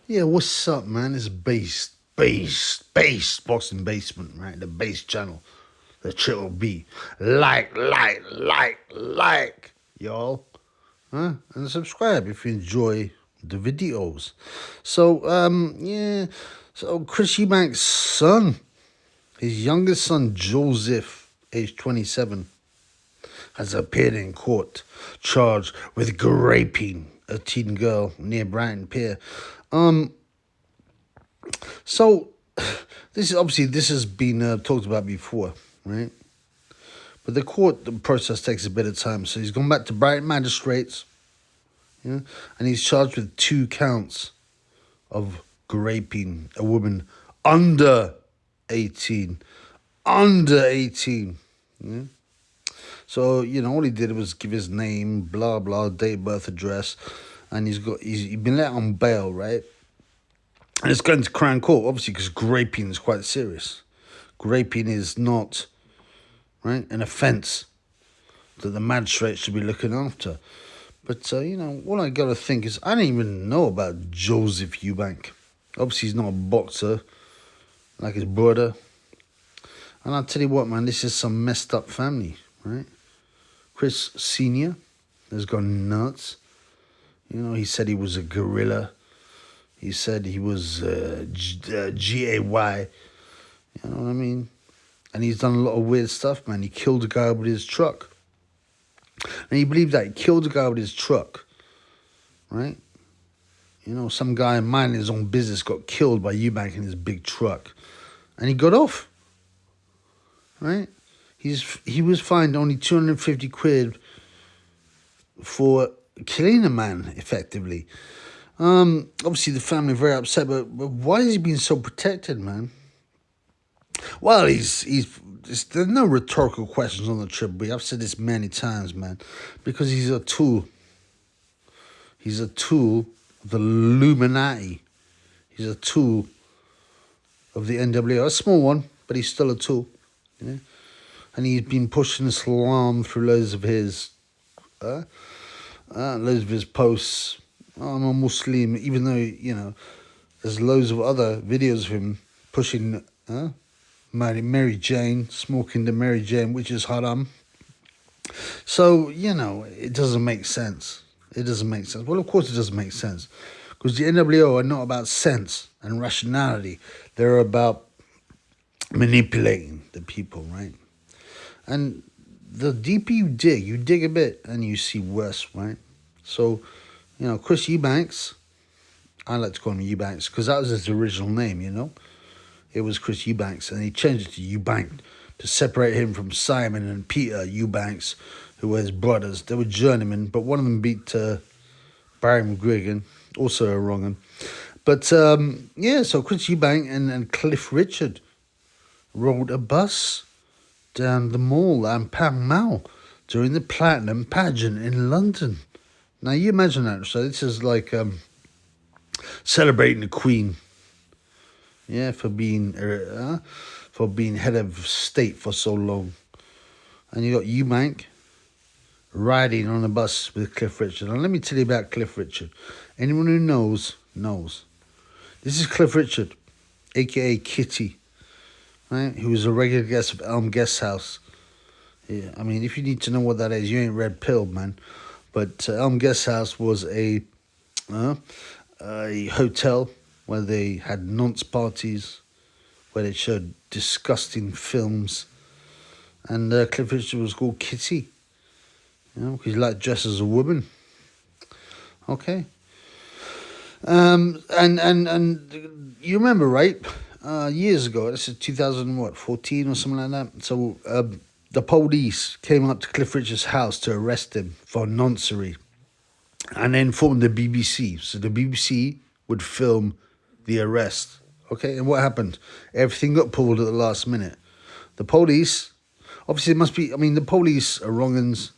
Yeah, what's up, man? It's Boston Basement, right? The bass channel, the triple B. Like, y'all. Huh? And subscribe if you enjoy the videos. So, yeah. So, Chris Eubank's son, his youngest son, Joseph, age 27, has appeared in court, charged with raping a teen girl near Brighton Pier. So, this has been talked about before, right? But the process takes a bit of time. So he's gone back to Brighton magistrates, yeah, and he's charged with 2 counts of raping a woman under 18, under 18. Yeah? So all he did was give his name, blah blah, date, birth, address, and he's been let on bail, right? And it's going to Crown Court, obviously, because raping is quite serious. Raping is not, right, an offence that the magistrate should be looking after. But, what I got to think is, I didn't even know about Joseph Eubank. Obviously, he's not a boxer like his brother. And I'll tell you what, man, this is some messed up family, right? Chris Sr. has gone nuts. He said he was a gorilla. He said he was G-A-Y. You know what I mean? And he's done a lot of weird stuff, man. He killed a guy with his truck. And he believed that. He killed a guy with his truck. Right? Some guy minding his own business got killed by Eubank in his big truck. And he got off. Right? He was fined only 250 quid for killing a man, effectively. Obviously the family are very upset, but why is he being so protected, man? Well, there's no rhetorical questions on the Triple B. I've said this many times, man, because he's a tool. He's a tool of the Illuminati. He's a tool of the NWO. A small one, but he's still a tool. Yeah? And he's been pushing Islam through loads of his posts. Oh, I'm a Muslim, even though, there's loads of other videos of him pushing Mary Jane, smoking the Mary Jane, which is haram. So, it doesn't make sense. It doesn't make sense. Well, of course it doesn't make sense. Because the NWO are not about sense and rationality. They're about manipulating the people, right? And the deeper you dig a bit and you see worse, right? So, Chris Eubanks, I like to call him Eubanks because that was his original name, It was Chris Eubanks, and he changed it to Eubank to separate him from Simon and Peter Eubanks, who were his brothers. They were journeymen, but one of them beat Barry McGuigan, also a wrong one. But, so Chris Eubank and Cliff Richard rode a bus down the Mall and Pall Mall during the Platinum Pageant in London. Now, you imagine that. So this is like celebrating the Queen, yeah, for being head of state for so long. And you got Eubank riding on a bus with Cliff Richard. And let me tell you about Cliff Richard. Anyone who knows. This is Cliff Richard, a.k.a. Kitty, right, who was a regular guest of Elm Guest House. Yeah, I mean, if you need to know what that is, you ain't red pilled, man. But Elm Guest House was a hotel where they had nonce parties, where they showed disgusting films. And Cliff Richard was called Kitty, because he liked dress as a woman. Okay. And you remember, right? Years ago, this is 2014 or something like that. So the police came up to Cliff Richard's house to arrest him for noncery, and then informed the BBC. So the BBC would film the arrest. Okay, and what happened? Everything got pulled at the last minute. The police, obviously, it must be. I mean, the police are wrong-uns.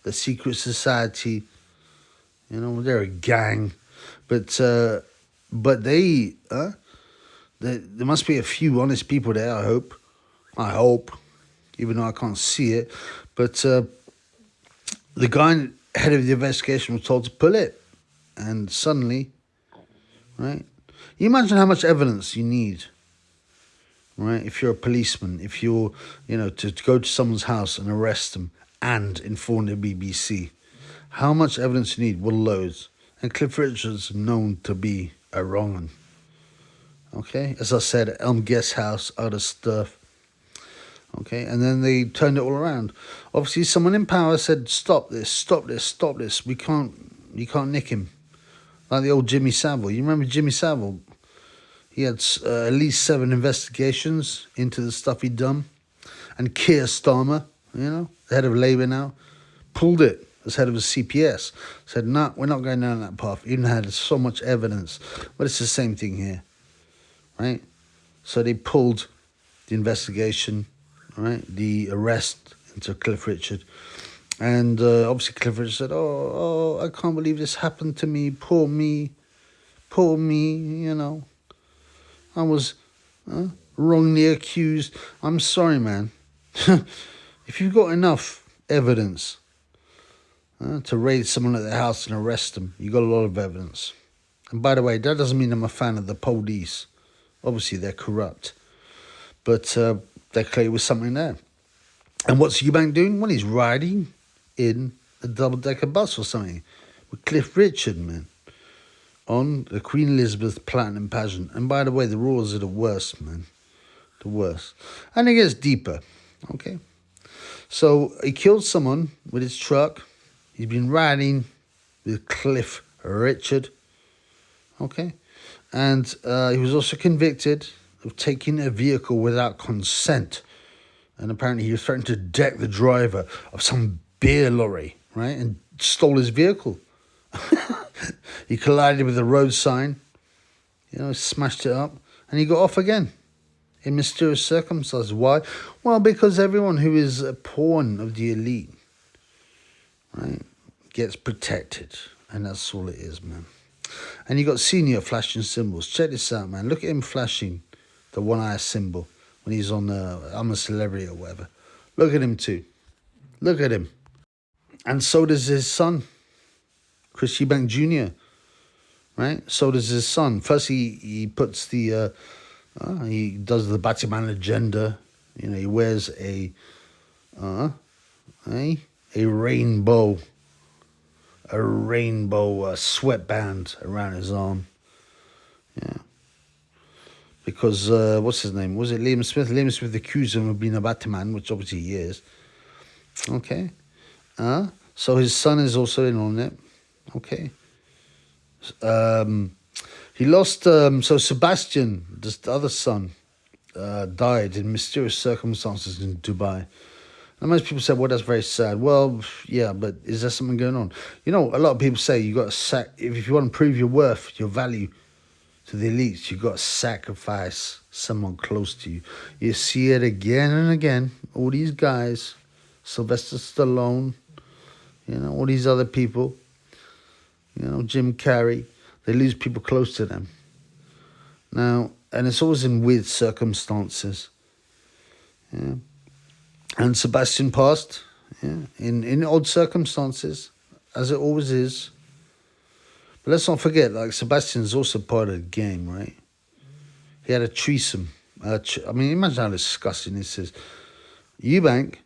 The secret society, they're a gang, but there must be a few honest people there. I hope, even though I can't see it. But the guy head of the investigation was told to pull it, and suddenly, right, You imagine how much evidence you need, right? If you're a policeman, if you're, to go to someone's house and arrest them and inform the BBC, how much evidence you need? Well, loads. And Cliff Richard's known to be a wrong one. Okay, as I said, Elm Guest House, other stuff. Okay, and then they turned it all around. Obviously, someone in power said, "Stop this! Stop this! Stop this! You can't nick him." Like the old Jimmy Savile. You remember Jimmy Savile? He had at least 7 investigations into the stuff he'd done. And Keir Starmer, the head of Labour now, pulled it as head of the CPS. Said, "No, we're not going down that path." Even had so much evidence. But it's the same thing here, right? So they pulled the investigation, right? The arrest into Cliff Richard. And obviously Cliff Richard said, oh, I can't believe this happened to me. Poor me. I was wrongly accused. I'm sorry, man. If you've got enough evidence to raid someone at their house and arrest them, you've got a lot of evidence. And by the way, that doesn't mean I'm a fan of the police. Obviously, they're corrupt. But there clearly was something there. And what's Eubank doing? Well, he's riding in a double-decker bus or something with Cliff Richard, man, on the Queen Elizabeth Platinum pageant. And by the way, the Royals are the worst, man. The worst. And it gets deeper, okay? So he killed someone with his truck. He's been riding with Cliff Richard, okay? And he was also convicted of taking a vehicle without consent. And apparently he was threatening to deck the driver of some beer lorry, right? And stole his vehicle. He collided with a road sign, smashed it up, and he got off again in mysterious circumstances. Why? Well, because everyone who is a pawn of the elite, right, gets protected. And that's all it is, man. And you got Senior flashing symbols. Check this out, man. Look at him flashing the one-eye symbol when he's on I'm a Celebrity or whatever. Look at him too. Look at him. And so does his son, Chris Eubank Jr., right? So does his son. First he puts he does the Batman agenda. He wears a rainbow sweatband around his arm. Yeah. Because, what's his name? Was it Liam Smith? Liam Smith accused him of being a Batman, which obviously he is. Okay. So his son is also in on it. Okay. He lost, so Sebastian, the other son, died in mysterious circumstances in Dubai. And most people said, well, that's very sad. Well, yeah, but is there something going on? A lot of people say you got to if you want to prove your worth, your value to the elites, you got to sacrifice someone close to you. You see it again and again. All these guys, Sylvester Stallone, all these other people, Jim Carrey, they lose people close to them. Now, and it's always in weird circumstances. Yeah. And Sebastian passed, in odd circumstances, as it always is. But let's not forget, Sebastian's also part of the game, right? He had a threesome. Imagine how disgusting this is. Eubank,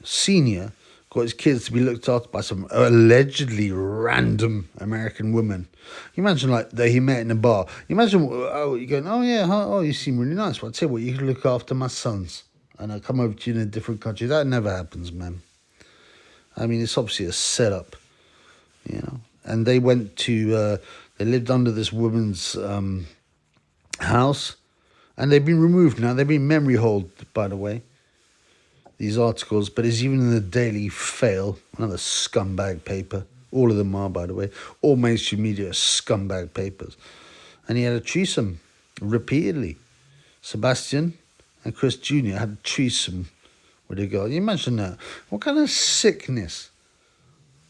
Senior, got his kids to be looked after by some allegedly random American woman. You imagine, that he met in a bar. You imagine, you're going, oh, yeah, you seem really nice. Well, I'll tell you what, you can look after my sons. And I'll come over to you in a different country. That never happens, man. It's obviously a setup, And they went to, they lived under this woman's house. And they've been removed now. They've been memory holed, by the way, these articles. But it's even in the Daily Fail, another scumbag paper. All of them are, by the way. All mainstream media are scumbag papers. And he had a threesome repeatedly. Sebastian and Chris Jr. had a threesome with a girl. You imagine that. What kind of sickness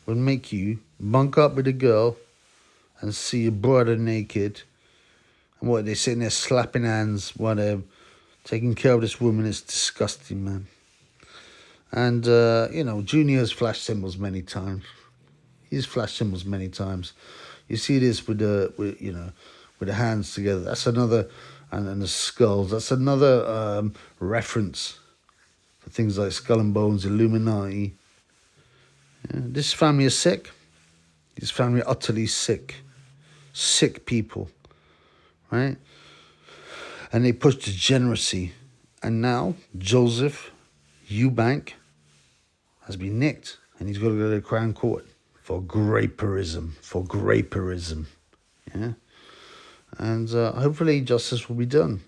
would make you bunk up with a girl and see your brother naked? And what, they're sitting there slapping hands while they're taking care of this woman? It's disgusting, man. And, Junior's flashed symbols many times. He's flashed symbols many times. You see this with with the hands together. That's another, and the skulls. That's another reference for things like Skull and Bones, Illuminati. Yeah, this family is sick. This family are utterly sick. Sick people, right? And they push degeneracy. And now Joseph Eubank has been nicked, and he's got to go to the Crown Court for graperism. Yeah, and hopefully justice will be done.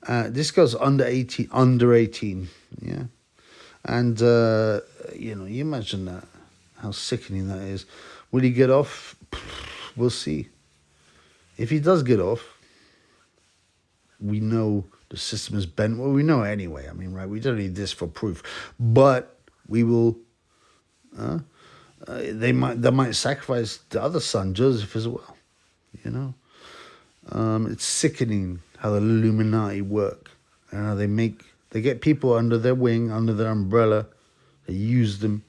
This goes under 18. Yeah, and you imagine that, how sickening that is. Will he get off? We'll see. If he does get off, we know the system is bent. Well, we know anyway. I mean, right? We don't need this for proof, but we will. They might sacrifice the other son, Joseph, as well. You know, it's sickening how the Illuminati work and how they get people under their wing, under their umbrella. They use them,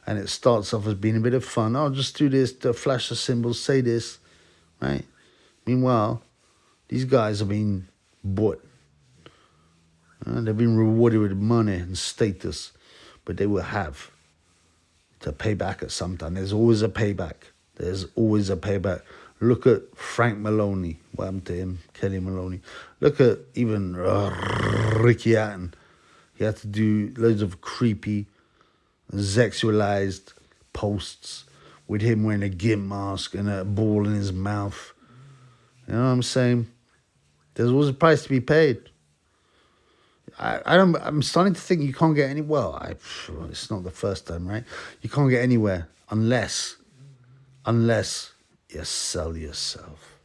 and it starts off as being a bit of fun. Oh, just do this, flash the symbols, say this, right? Meanwhile, these guys are being bought. They've been rewarded with money and status, but they will have to pay back at some time. There's always a payback. Look at Frank Maloney. What happened to him? Kelly Maloney. Look at even Ricky Hatton. He had to do loads of creepy, sexualized posts with him wearing a gimp mask and a ball in his mouth. You know what I'm saying? There's always a price to be paid. I'm starting to think you can't get any. Well, it's not the first time, right? You can't get anywhere unless you sell yourself.